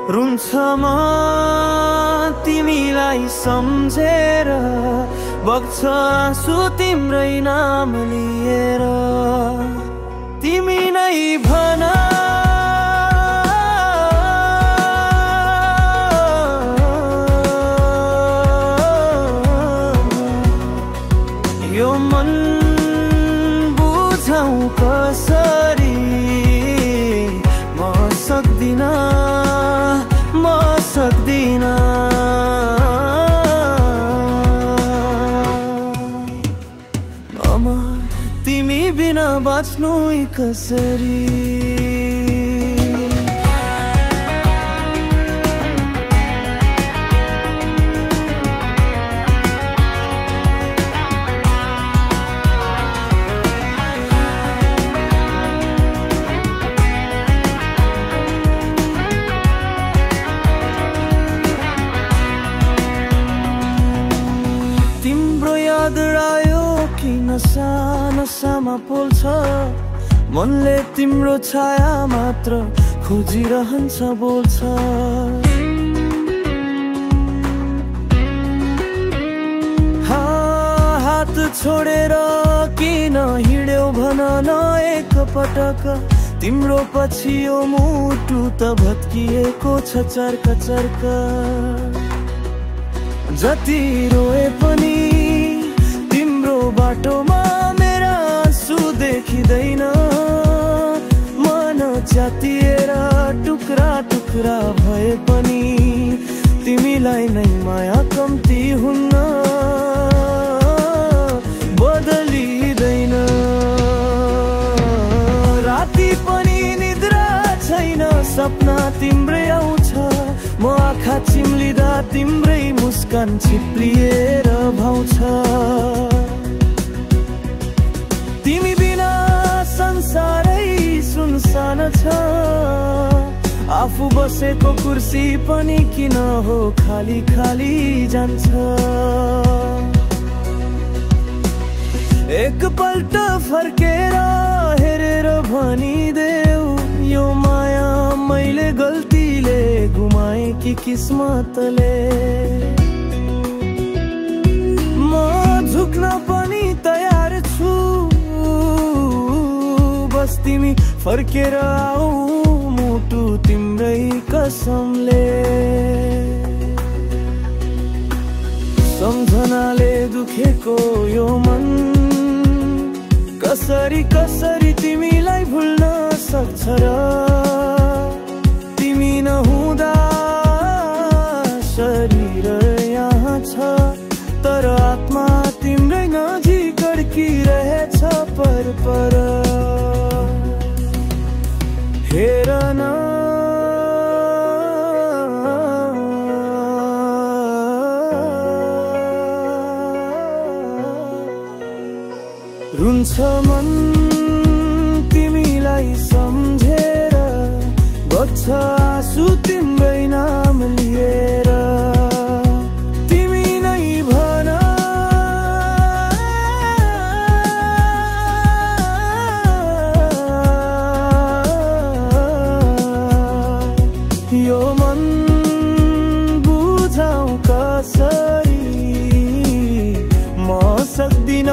रुन्छ म तिमीलाई सम्झेर, बग्छ आँसु तिम्रै नाम लिएर। तिमी नै भन यो मन बुझाउँ कसरी, म सक्दिन तिमी बिना बाँच्नु कसरी। तिम्रो याद आयो कि नसा नसामा पोल्छ, मनले तिम्रो छाया मात्र खोजिरहन्छ बोल्छ। हात छोडेर किन हिँड्यौ भन न एक पटक, तिम्रो पछि यो मुटु त भत्किएको छ चर्क चर्क। जति रोए पनि तिम्रो बाटोमा मेरा आँसु देखिँदैन, मन च्यातिएर टुक्रा टुक्रा भए पनि तिमीलाई नै माया कम्ती हुन्न, बदलिँदैन। राति पनि निद्रा छैन, सपना तिम्रै आउँछ, म आँखा चिम्लिँदा तिम्रै मुस्कान छिप्लिएर भाउँछ। तिमी बिना संसारै सुनसान छ, आफू बसेको कुर्सी पनि किन हो खाली खाली जान्छ। एकपल्ट फर्केर हेरेर भनिदेऊ, यो माया मैले गल्तीले गुमाएँ कि किस्मतले। म झुक्न पनि तयार छु, बस तिमी फर्केर आऊ मुटु तिम्रै कसमले। सम्झनाले दुखेको यो मन कसरी कसरी तिमीलाई भुल्न सक्छ र, तिमी नहुँदा शरीर यहाँ छ तर आत्मा तिम्रै नजिक अड्किरहेछ पर पर। हेर न रुन्छ मन तिमीलाई सम्झेर, बग्छ आँसु तिम्रै नाम लिएर। तिमी नै भन यो मन बुझाउँ कसरी, म सक्दिन